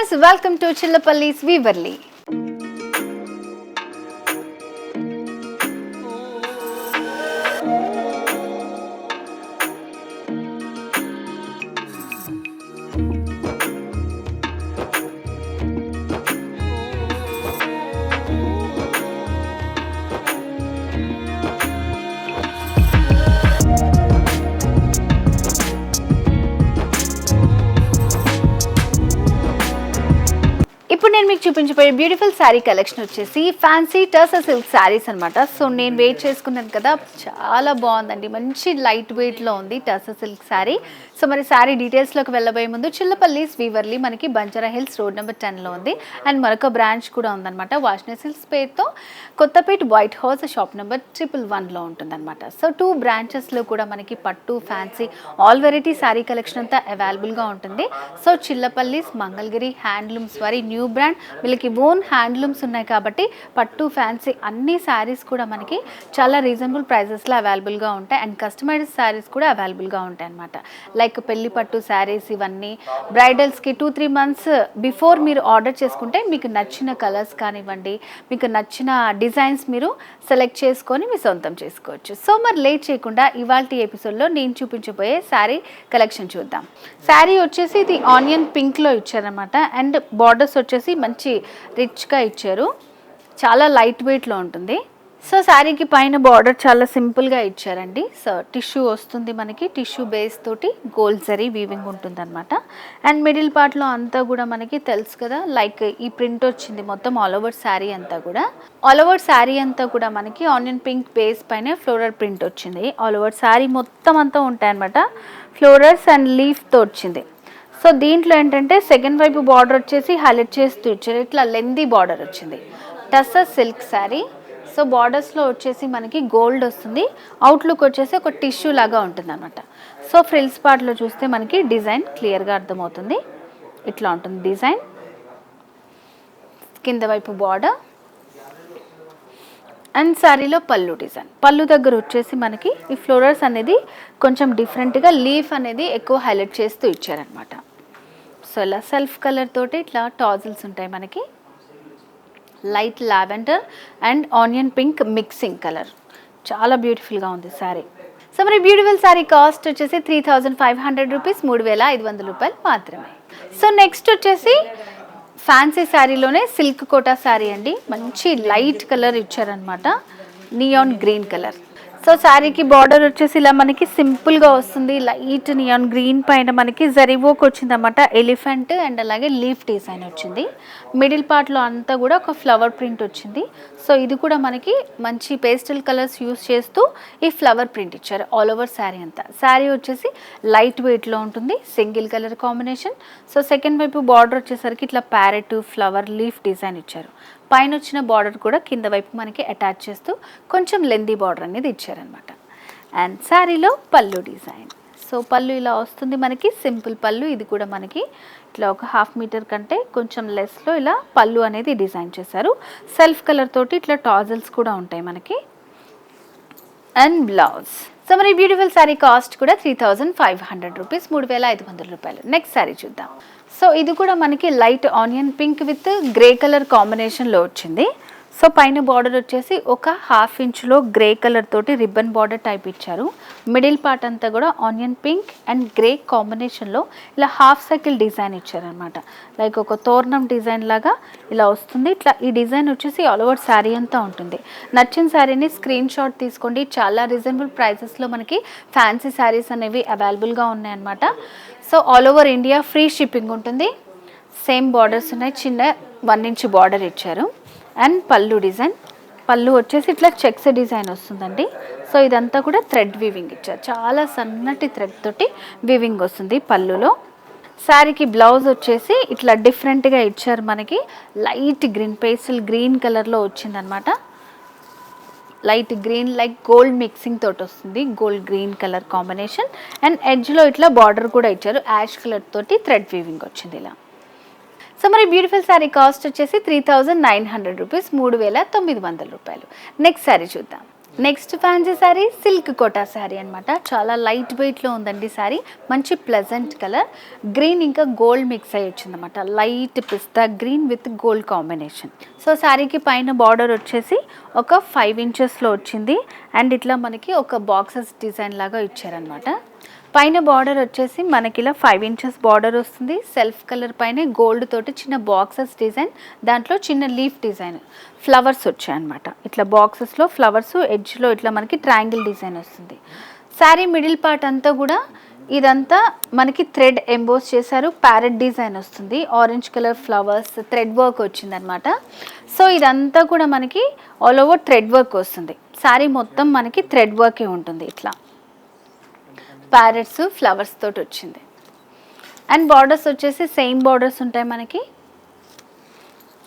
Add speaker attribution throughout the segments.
Speaker 1: Viewers, welcome to Chillapalli's Weaverly. ఇప్పుడు నేను మీకు చూపించబోయే బ్యూటిఫుల్ శారీ కలెక్షన్ వచ్చేసి ఫ్యాన్సీ టర్సర్ సిల్క్ శారీస్ అనమాట. సో నేను వెయిట్ చేసుకున్నాను కదా, చాలా బాగుందండి, మంచి లైట్ వెయిట్లో ఉంది టర్సర్ సిల్క్ శారీ. సో మరి శారీ డీటెయిల్స్లోకి వెళ్ళబోయే ముందు చిల్లపల్లిస్ వీవర్లీ మనకి బంజారా హిల్స్ రోడ్ నెంబర్ 10లో ఉంది. అండ్ మరొక బ్రాంచ్ కూడా ఉందన్నమాట, వాష్నే సిల్క్స్ పేరుతో Kothapeta white house shop number 111లో ఉంటుందన్నమాట. సో 2 బ్రాంచెస్లో కూడా మనకి పట్టు, fancy, all variety sari collection అంతా అవైలబుల్గా ఉంటుంది. సో చిల్లపల్లిస్ మంగళగిరి హ్యాండ్లూమ్స్ వారి న్యూ బ్రాండ్, వీళ్ళకి ఓన్ హ్యాండ్లూమ్స్ ఉన్నాయి కాబట్టి పట్టు, ఫ్యాన్సీ అన్ని శారీస్ కూడా మనకి చాలా రీజనబుల్ ప్రైజెస్లో అవైలబుల్గా ఉంటాయి. అండ్ కస్టమైజ్డ్ శారీస్ కూడా అవైలబుల్గా ఉంటాయి అన్నమాట. లైక్ పెళ్లి పట్టు శారీస్, ఇవన్నీ బ్రైడల్స్కి 2-3 months బిఫోర్ మీరు ఆర్డర్ చేసుకుంటే మీకు నచ్చిన కలర్స్ కానివ్వండి, మీకు నచ్చిన డిజైన్స్ మీరు సెలెక్ట్ చేసుకొని మీ సొంతం చేసుకోవచ్చు. సో మరి లేట్ చేయకుండా ఇవాల్టి ఎపిసోడ్లో నేను చూపించబోయే శారీ కలెక్షన్ చూద్దాం. శారీ వచ్చేసి ఇది ఆనియన్ పింక్లో ఇచ్చారనమాట. అండ్ బార్డర్స్ వచ్చేసి మంచి రిచ్గా ఇచ్చారు, చాలా లైట్ వెయిట్లో ఉంటుంది. సో శారీకి పైన బార్డర్ చాలా సింపుల్గా ఇచ్చారండి. సో టిష్యూ వస్తుంది మనకి, టిష్యూ బేస్ తోటి గోల్డ్ జరీ వీవింగ్ ఉంటుంది అనమాట. అండ్ మిడిల్ పార్ట్లో అంతా కూడా మనకి తెలుసు కదా, లైక్ ఈ ప్రింట్ వచ్చింది మొత్తం ఆల్ ఓవర్ శారీ అంతా కూడా. ఆల్ ఓవర్ శారీ అంతా కూడా మనకి ఆనియన్ పింక్ బేస్ పైన ఫ్లోరల్ ప్రింట్ వచ్చింది. ఆల్ ఓవర్ శారీ మొత్తం అంతా ఉంటాయన్నమాట, ఫ్లోరల్స్ అండ్ లీఫ్తో వచ్చింది. సో దీంట్లో ఏంటంటే సెకండ్ వైపు బార్డర్ వచ్చేసి హైలైట్ చేస్తూ ఇచ్చారు, ఇట్లా లెందీ బార్డర్ వచ్చింది. టస్సర్ సిల్క్ శారీ. సో బార్డర్స్లో వచ్చేసి మనకి గోల్డ్ వస్తుంది, అవుట్లుక్ వచ్చేసి ఒక టిష్యూ లాగా ఉంటుంది అనమాట. సో ఫ్రిల్స్ పార్ట్లో చూస్తే మనకి డిజైన్ క్లియర్గా అర్థమవుతుంది, ఇట్లా ఉంటుంది డిజైన్. కింద వైపు బార్డర్ అండ్ శారీలో పళ్ళు డిజైన్. పళ్ళు దగ్గర వచ్చేసి మనకి ఈ ఫ్లోరల్స్ అనేది కొంచెం డిఫరెంట్గా లీఫ్ అనేది ఎక్కువ హైలైట్ చేస్తూ ఇచ్చారనమాట. సో ఇలా సెల్ఫ్ కలర్ తోటి ఇట్లా టాజిల్స్ ఉంటాయి మనకి, light lavender and onion pink mixing colour, చాలా బ్యూటిఫుల్గా ఉంది శారీ. సో మరి బ్యూటిఫుల్ శారీ కాస్ట్ వచ్చేసి 3500 రూపీస్, 3500 రూపాయలు మాత్రమే. సో నెక్స్ట్ వచ్చేసి ఫ్యాన్సీ శారీలోనే సిల్క్ కోటా శారీ అండి, మంచి లైట్ కలర్ ఇచ్చారనమాట, నియాన్ గ్రీన్ కలర్. సో శారీకి బార్డర్ వచ్చేసి ఇలా మనకి సింపుల్గా వస్తుంది, లైట్ నియాన్ గ్రీన్ పైన మనకి జరీ వర్క్ వచ్చింది అన్నమాట, ఎలిఫెంట్ అండ్ అలాగే లీఫ్ డిజైన్ వచ్చింది. మిడిల్ పార్ట్లో అంతా కూడా ఒక ఫ్లవర్ ప్రింట్ వచ్చింది. సో ఇది కూడా మనకి మంచి పేస్టల్ కలర్స్ యూస్ చేస్తూ ఈ ఫ్లవర్ ప్రింట్ ఇచ్చారు ఆల్ ఓవర్ శారీ అంతా. శారీ వచ్చేసి లైట్ వెయిట్లో ఉంటుంది, single colour combination. So second వైపు బార్డర్ వచ్చేసరికి ఇట్లా ప్యారెట్, ఫ్లవర్, లీఫ్ డిజైన్ ఇచ్చారు. పైన వచ్చిన బార్డర్ కూడా కింద వైపు మనకి అటాచ్ చేస్తూ కొంచెం లెందీ బార్డర్ అనేది ఇచ్చారనమాట. అండ్ శారీలో పళ్ళు డిజైన్. సో పళ్ళు ఇలా వస్తుంది మనకి, సింపుల్ పళ్ళు. ఇది కూడా మనకి ఇట్లా ఒక 1/2 మీటర్ కంటే కొంచెం లెస్లో ఇలా పళ్ళు అనేది డిజైన్ చేశారు. సెల్ఫ్ కలర్ తోటి ఇట్లా టాజల్స్ కూడా ఉంటాయి మనకి. And blouse. సో మరి బ్యూటిఫుల్ శారీ కాస్ట్ కూడా 3500 రూపీస్, 3500 రూపాయలు. నెక్స్ట్ శారీ చూద్దాం. సో ఇది కూడా మనకి light onion pink with grey colour కాంబినేషన్లో వచ్చింది. సో పైన బార్డర్ వచ్చేసి ఒక 1/2 ఇంచ్లో గ్రే కలర్ తోటి రిబ్బన్ బార్డర్ టైప్ ఇచ్చారు. మిడిల్ పార్ట్ అంతా కూడా ఆనియన్ పింక్ అండ్ గ్రే కాంబినేషన్లో ఇలా హాఫ్ సర్కిల్ డిజైన్ ఇచ్చారనమాట, లైక్ ఒక తోరణం డిజైన్ లాగా ఇలా వస్తుంది. ఇట్లా ఈ డిజైన్ వచ్చేసి ఆల్ ఓవర్ శారీ అంతా ఉంటుంది. నచ్చిన శారీని స్క్రీన్ షాట్ తీసుకోండి, చాలా రీజనబుల్ ప్రైజెస్లో మనకి ఫ్యాన్సీ శారీస్ అనేవి అవైలబుల్గా ఉన్నాయన్నమాట. So all over India free shipping ఉంటుంది. సేమ్ బార్డర్స్ ఉన్నాయి, చిన్న 1 ఇంచ్ బార్డర్ ఇచ్చారు. అండ్ పళ్ళు డిజైన్, పళ్ళు వచ్చేసి ఇట్లా చెక్స్ డిజైన్ వస్తుందండి. సో ఇదంతా కూడా థ్రెడ్ వీవింగ్ ఇచ్చారు, చాలా సన్నటి థ్రెడ్ తోటి వీవింగ్ వస్తుంది పళ్ళులో. శారీకి బ్లౌజ్ వచ్చేసి ఇట్లా డిఫరెంట్గా ఇచ్చారు మనకి, లైట్ గ్రీన్, పేస్టల్ గ్రీన్ కలర్లో వచ్చిందనమాట. Light green like gold mixing తోటి వస్తుంది, gold green colour combination. And ఎడ్జ్లో ఇట్లా బార్డర్ కూడా ఇచ్చారు, యాష్ కలర్ తోటి థ్రెడ్ వీవింగ్ వచ్చింది ఇలా. సో మరి బ్యూటిఫుల్ శారీ కాస్ట్ వచ్చేసి 3900 రూపీస్, 3900 రూపాయలు. నెక్స్ట్ శారీ చూద్దాం. Next fancy sari silk Kota sari అనమాట. చాలా లైట్ వెయిట్లో ఉందండి శారీ. మంచి ప్లెజెంట్ కలర్, గ్రీన్ ఇంకా గోల్డ్ మిక్స్ అయ్యి వచ్చిందన్నమాట. Light pista green with gold combination. So శారీకి పైన బార్డర్ వచ్చేసి ఒక 5 ఇంచెస్లో వచ్చింది. అండ్ ఇట్లా మనకి ఒక బాక్సెస్ డిజైన్ లాగా ఇచ్చారనమాట. పైన బార్డర్ వచ్చేసి మనకి ఇలా 5 ఇంచెస్ బార్డర్ వస్తుంది. సెల్ఫ్ కలర్ పైన గోల్డ్ తోటి చిన్న బాక్సెస్ డిజైన్, దాంట్లో చిన్న లీఫ్ డిజైన్, ఫ్లవర్స్ వచ్చాయన్నమాట. ఇట్లా బాక్సెస్లో ఫ్లవర్స్, ఎడ్జ్లో ఇట్లా మనకి ట్రయాంగిల్ డిజైన్ వస్తుంది. శారీ మిడిల్ పార్ట్ అంతా కూడా ఇదంతా మనకి థ్రెడ్ ఎంబోస్ చేశారు. ప్యారెట్ డిజైన్ వస్తుంది. Orange colour flowers, thread work వచ్చిందనమాట. సో ఇదంతా కూడా మనకి ఆల్ ఓవర్ థ్రెడ్ వర్క్ వస్తుంది. శారీ మొత్తం మనకి థ్రెడ్ వర్కే ఉంటుంది. ఇట్లా ప్యారెట్స్, ఫ్లవర్స్ తోటి వచ్చింది. అండ్ బార్డర్స్ వచ్చేసి సేమ్ బార్డర్స్ ఉంటాయి మనకి.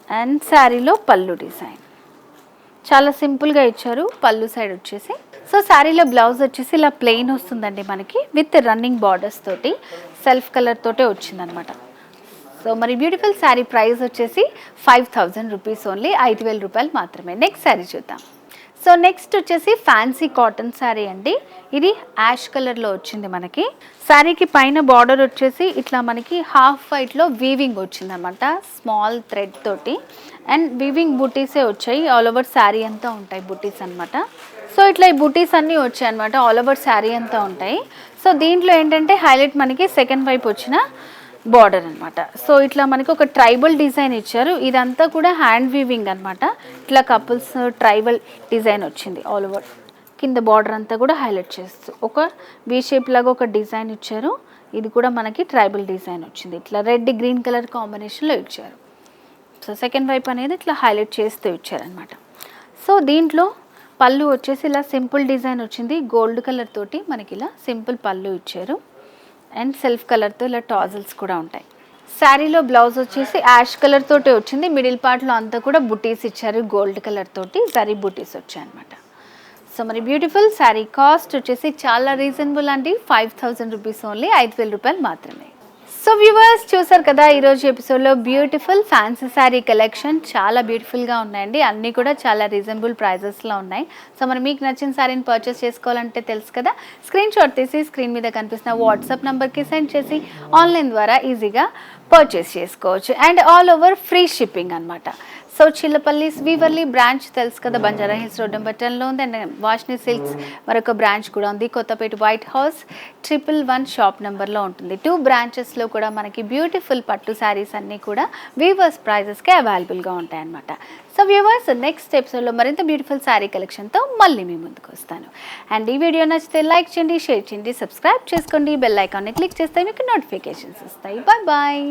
Speaker 1: అండ్ శారీలో పళ్ళు డిజైన్ చాలా సింపుల్గా ఇచ్చారు. పళ్ళు సైడ్ వచ్చేసి సో శారీలో బ్లౌజ్ వచ్చేసి ఇలా ప్లెయిన్ వస్తుందండి మనకి, విత్ రన్నింగ్ బార్డర్స్ తోటి సెల్ఫ్ కలర్ తోటే వచ్చిందనమాట. సో మరి బ్యూటిఫుల్ శారీ ప్రైస్ వచ్చేసి 5000 రూపీస్ ఓన్లీ, 5000 రూపాయలు మాత్రమే. నెక్స్ట్ శారీ చూద్దాం. సో నెక్స్ట్ వచ్చేసి ఫ్యాన్సీ కాటన్ శారీ అండి. ఇది యాష్ కలర్లో వచ్చింది మనకి. శారీకి పైన బార్డర్ వచ్చేసి ఇట్లా మనకి హాఫ్ వైట్లో వీవింగ్ వచ్చిందనమాట, స్మాల్ థ్రెడ్ తోటి. అండ్ వీవింగ్ బుటీసే వచ్చాయి. ఆల్ ఓవర్ శారీ అంతా ఉంటాయి బుటీస్ అనమాట. సో ఇట్లా ఈ బుటీస్ అన్నీ వచ్చాయి అనమాట. ఆల్ ఓవర్ శారీ అంతా ఉంటాయి. సో దీంట్లో ఏంటంటే హైలైట్ మనకి సెకండ్ వైపు వచ్చిన బార్డర్ అనమాట. సో ఇట్లా మనకి ఒక ట్రైబల్ డిజైన్ ఇచ్చారు. ఇదంతా కూడా హ్యాండ్ వీవింగ్ అనమాట. ఇట్లా కపుల్స్ ట్రైబల్ డిజైన్ వచ్చింది. ఆల్ ఓవర్ కింద బార్డర్ అంతా కూడా హైలైట్ చేస్తూ ఒక వీ షేప్ లాగా ఒక డిజైన్ ఇచ్చారు. ఇది కూడా మనకి ట్రైబల్ డిజైన్ వచ్చింది. ఇట్లా రెడ్ గ్రీన్ కలర్ కాంబినేషన్లో ఇచ్చారు. సో సెకండ్ వైపు అనేది ఇట్లా హైలైట్ చేస్తూ ఇచ్చారనమాట. సో దీంట్లో పళ్ళు వచ్చేసి ఇలా సింపుల్ డిజైన్ వచ్చింది. గోల్డ్ కలర్ తోటి మనకి ఇలా సింపుల్ పళ్ళు ఇచ్చారు. అండ్ సెల్ఫ్ కలర్తో ఇలా టాజిల్స్ కూడా ఉంటాయి. శారీలో బ్లౌజ్ వచ్చేసి యాష్ కలర్ తోటి వచ్చింది. మిడిల్ పార్ట్లో అంతా కూడా బుటీస్ ఇచ్చారు. గోల్డ్ కలర్ తోటి జరీ బుటీస్ వచ్చాయి అనమాట. సో మరి బ్యూటిఫుల్ శారీ కాస్ట్ వచ్చేసి చాలా రీజనబుల్ అండి, 5000 రూపీస్ ఓన్లీ, 5000 రూపాయలు మాత్రమే. సో వ్యూవర్స్ చూసారు కదా ఈరోజు ఎపిసోడ్లో బ్యూటిఫుల్ ఫ్యాన్సీ శారీ కలెక్షన్. చాలా బ్యూటిఫుల్గా ఉన్నాయండి. అన్నీ కూడా చాలా రీజనబుల్ ప్రైజెస్లో ఉన్నాయి. సో మరి మీకు నచ్చిన శారీని పర్చేస్ చేసుకోవాలంటే తెలుసు కదా, స్క్రీన్ షాట్ తీసి స్క్రీన్ మీద కనిపిస్తున్న వాట్సాప్ నెంబర్కి సెండ్ చేసి ఆన్లైన్ ద్వారా ఈజీగా పర్చేస్ చేసుకోవచ్చు. And all over free shipping అనమాట. సో చిల్లపల్లి వీవర్లీ బ్రాంచ్ తెలుసు కదా, బంజారా హిల్స్ రోడ్ నెంబర్ 10లో ఉంది. అండ్ వాష్ని సిల్క్స్ మరొక బ్రాంచ్ కూడా ఉంది, కొత్తపేట వైట్ హౌస్ 111 షాప్ నెంబర్లో ఉంటుంది. 2 బ్రాంచెస్లో కూడా మనకి బ్యూటిఫుల్ పట్టు శారీస్ అన్నీ కూడా వీవర్స్ ప్రైజెస్కి అవైలబుల్గా ఉంటాయి అన్నమాట. సో వ్యూవర్స్ నెక్స్ట్ ఎపిసోడ్లో మరింత బ్యూటిఫుల్ శారీ కలెక్షన్తో మళ్ళీ మీ ముందుకు వస్తాను. అండ్ ఈ వీడియో నచ్చితే లైక్ చేయండి, షేర్ చేయండి, సబ్స్క్రైబ్ చేసుకోండి, బెల్ ఐకాన్ని క్లిక్ చేస్తే మీకు నోటిఫికేషన్స్ వస్తాయి. Bye bye.